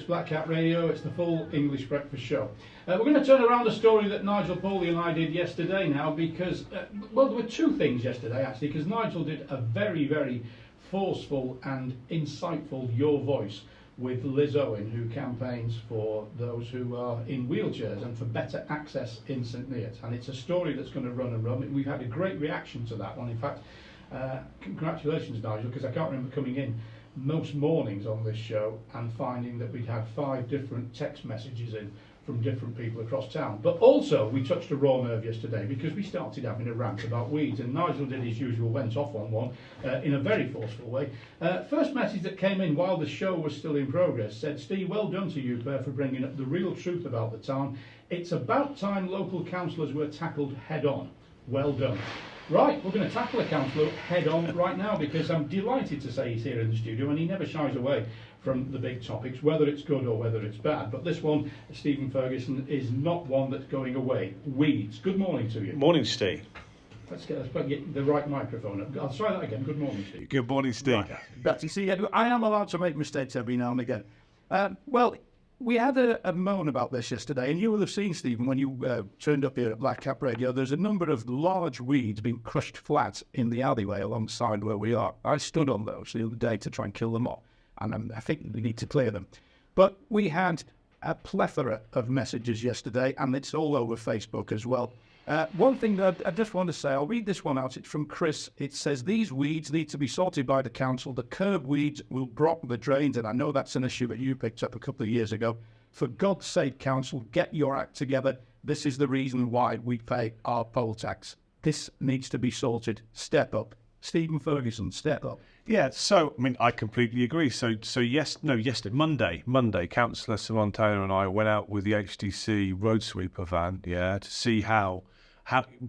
Black Cat Radio. It's the full English breakfast show. We're going to turn around a story that Nigel Pawley and I did yesterday now because, well, there were two things yesterday actually, because Nigel did a very, very forceful and insightful Your Voice with Liz Owen, who campaigns for those who are in wheelchairs and for better access in St Neots. And it's a story that's going to run and run. We've had a great reaction to that one. In fact, congratulations, Nigel, because I can't remember coming in most mornings on this show and finding that we'd had 5 different text messages in from different people across town. But also, we touched a raw nerve yesterday because we started having a rant about weeds, and Nigel did his usual, went off on one in a very forceful way. First message that came in while the show was still in progress said, "Steve, well done to you, Claire, for bringing up the real truth about the town. It's about time local councillors were tackled head on. Well done." Right, we're going to tackle a councillor head on right now because I'm delighted to say he's here in the studio and he never shies away from the big topics, whether it's good or whether it's bad. But this one, Stephen Ferguson, is not one that's going away. Weeds. Good morning to you. Morning, Steve. Let's get the right microphone up. I'll try that again. Good morning, Steve. Good morning, Steve. Right. But you see, I am allowed to make mistakes every now and again. Well, we had a moan about this yesterday, and you will have seen, Stephen, when you turned up here at Black Cap Radio, there's a number of large weeds being crushed flat in the alleyway alongside where we are. I stood on those the other day to try and kill them off, and I think we need to clear them. But we had a plethora of messages yesterday, and it's all over Facebook as well. One thing that I just want to say, I'll read this one out. It's from Chris. It says, "These weeds need to be sorted by the council. The curb weeds will block the drains," and I know that's an issue that you picked up a couple of years ago. "For God's sake, council, get your act together. This is the reason why we pay our poll tax. This needs to be sorted. Step up." Stephen Ferguson, step up. Yeah, so, I mean, I completely agree. Yesterday, Monday, Councillor Simon Taylor and I went out with the HDC road sweeper van, to see how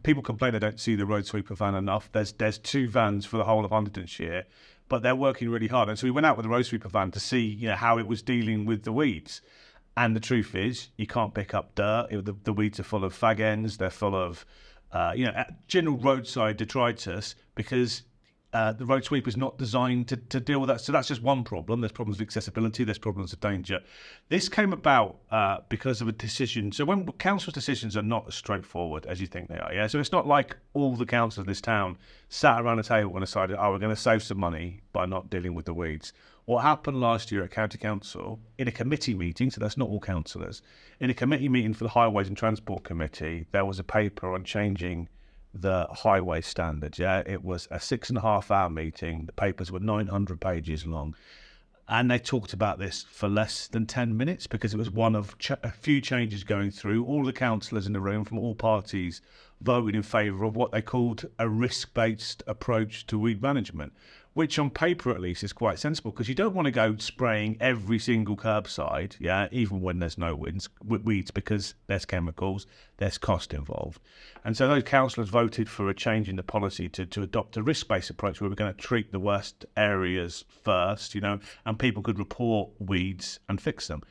people complain they don't see the road sweeper van enough. There's 2 vans for the whole of Huntingdonshire, but they're working really hard. And so we went out with the road sweeper van to see, how it was dealing with the weeds. And the truth is, you can't pick up dirt. The weeds are full of fag ends. They're full of, general roadside detritus because the road sweeper is not designed to deal with that. So that's just one problem. There's problems of accessibility. There's problems of danger. This came about because of a decision. So when council decisions are not as straightforward as you think they are, So it's not like all the councils in this town sat around a table and decided, we're going to save some money by not dealing with the weeds. What happened last year at County Council, in a committee meeting, so that's not all councillors, in a committee meeting for the Highways and Transport Committee, there was a paper on changing the highway standards. It was a 6.5-hour meeting. The papers were 900 pages long, and they talked about this for less than 10 minutes because it was one of a few changes going through. All the councillors in the room from all parties voted in favour of what they called a risk-based approach to weed management, which on paper at least is quite sensible because you don't want to go spraying every single curbside, even when there's no weeds because there's chemicals, there's cost involved. And so those councillors voted for a change in the policy to adopt a risk-based approach where we're going to treat the worst areas first, and people could report weeds and fix them.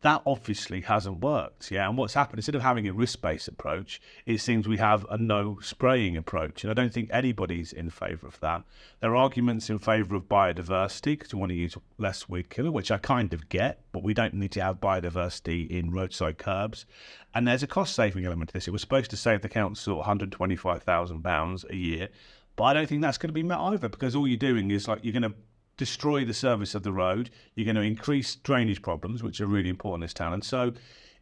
That obviously hasn't worked, and what's happened, instead of having a risk-based approach, it seems we have a no-spraying approach, and I don't think anybody's in favour of that. There are arguments in favour of biodiversity, because we want to use less weed killer, which I kind of get, but we don't need to have biodiversity in roadside curbs. And there's a cost-saving element to this. It was supposed to save the council £125,000 a year, but I don't think that's going to be met either, because all you're doing is, you're going to destroy the service of the road, you're going to increase drainage problems, which are really important in this town. And so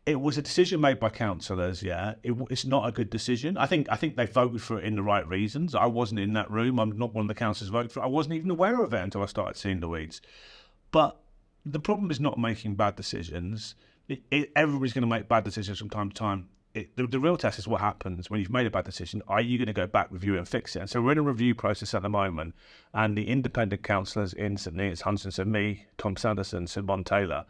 it was a decision made by councillors, it's not a good decision. I think they voted for it in the right reasons. I wasn't in that room. I'm not one of the councillors voted for it. I wasn't even aware of it until I started seeing the weeds. But the problem is not making bad decisions. Everybody's going to make bad decisions from time to time. The real test is what happens when you've made a bad decision. Are you going to go back, review it and fix it? And so we're in a review process at the moment, and the independent councillors in St Neots, Huntingdon, so me, Tom Sanderson, Simon Taylor,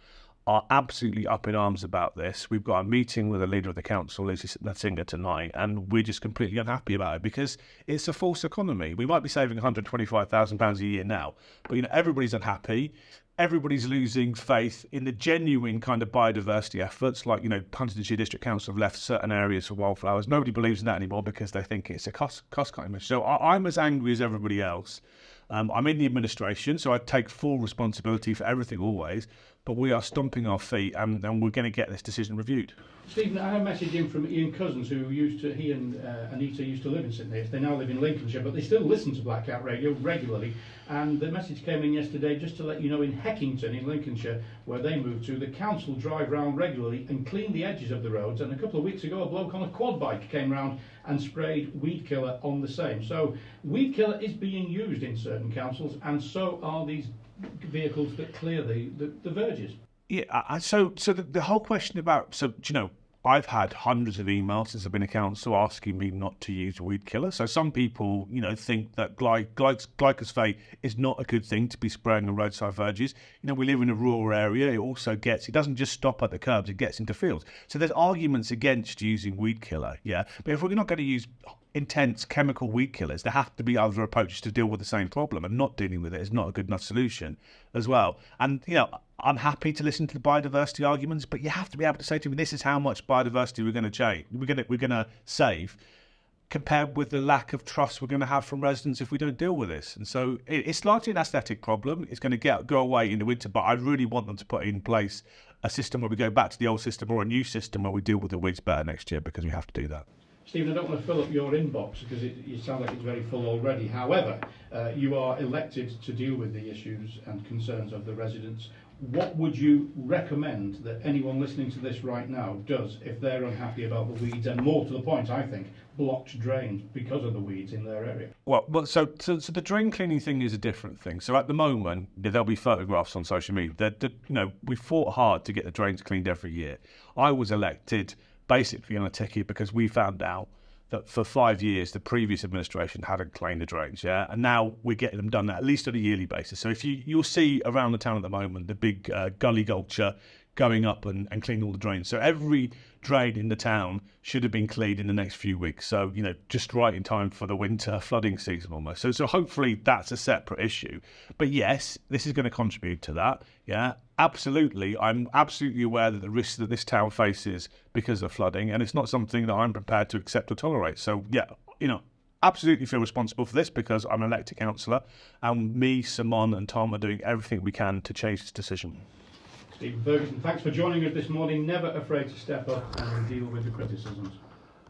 are absolutely up in arms about this. We've got a meeting with the leader of the council, Lucy Singer, tonight, and we're just completely unhappy about it because it's a false economy. We might be saving £125,000 a year now, but everybody's unhappy. Everybody's losing faith in the genuine kind of biodiversity efforts, like, Huntingdonshire District Council have left certain areas for wildflowers. Nobody believes in that anymore because they think it's a cost-cutting measure. So I'm as angry as everybody else I'm in the administration, so I take full responsibility for everything always, but we are stomping our feet and we're going to get this decision reviewed. Stephen, I had a message in from Ian Cousins, he and Anita used to live in St Neots. They now live in Lincolnshire, but they still listen to Black Cat Radio regularly. And the message came in yesterday just to let you know in Heckington in Lincolnshire, where they moved to, the council drive round regularly and clean the edges of the roads. And a couple of weeks ago, a bloke on a quad bike came round and sprayed weed killer on the same. So weed killer is being used in certain councils, and so are these vehicles that clear the verges. Yeah, so the whole question about, so, you know, I've had hundreds of emails since I've been a council asking me not to use weed killer. So some people, you know, think that glyphosate is not a good thing to be spraying on roadside verges. You know, we live in a rural area. It doesn't just stop at the curbs, it gets into fields. So there's arguments against using weed killer, yeah. But if we're not going to use intense chemical weed killers, there have to be other approaches to deal with the same problem, and not dealing with it is not a good enough solution as well. And, you know, I'm happy to listen to the biodiversity arguments, but you have to be able to say to me, this is how much biodiversity we're going to change, we're going to save, compared with the lack of trust we're going to have from residents if we don't deal with this. And so it's largely an aesthetic problem. It's going to go away in the winter, but I really want them to put in place a system where we go back to the old system, or a new system where we deal with the weeds better next year, because we have to do that. Stephen, I don't want to fill up your inbox because you sound like it's very full already. However, you are elected to deal with the issues and concerns of the residents. What would you recommend that anyone listening to this right now does if they're unhappy about the weeds, and more to the point, I think, blocked drains because of the weeds in their area? Well, so the drain cleaning thing is a different thing. So at the moment, there'll be photographs on social media. You know, we fought hard to get the drains cleaned every year. I was elected basically on a ticket because we found out that for 5 years the previous administration hadn't cleaned the drains, yeah, and now we're getting them done at least on a yearly basis. So if you'll see around the town at the moment the big gully gulcher going up and cleaning all the drains. So every drain in the town should have been cleaned in the next few weeks. So, you know, just right in time for the winter flooding season almost. So hopefully that's a separate issue. But yes, this is going to contribute to that. Yeah, absolutely. I'm absolutely aware that the risks that this town faces because of flooding, and it's not something that I'm prepared to accept or tolerate. So yeah, you know, absolutely feel responsible for this because I'm an elected councillor, and me, Simon and Tom are doing everything we can to change this decision. Stephen Ferguson, thanks for joining us this morning. Never afraid to step up and deal with the criticisms.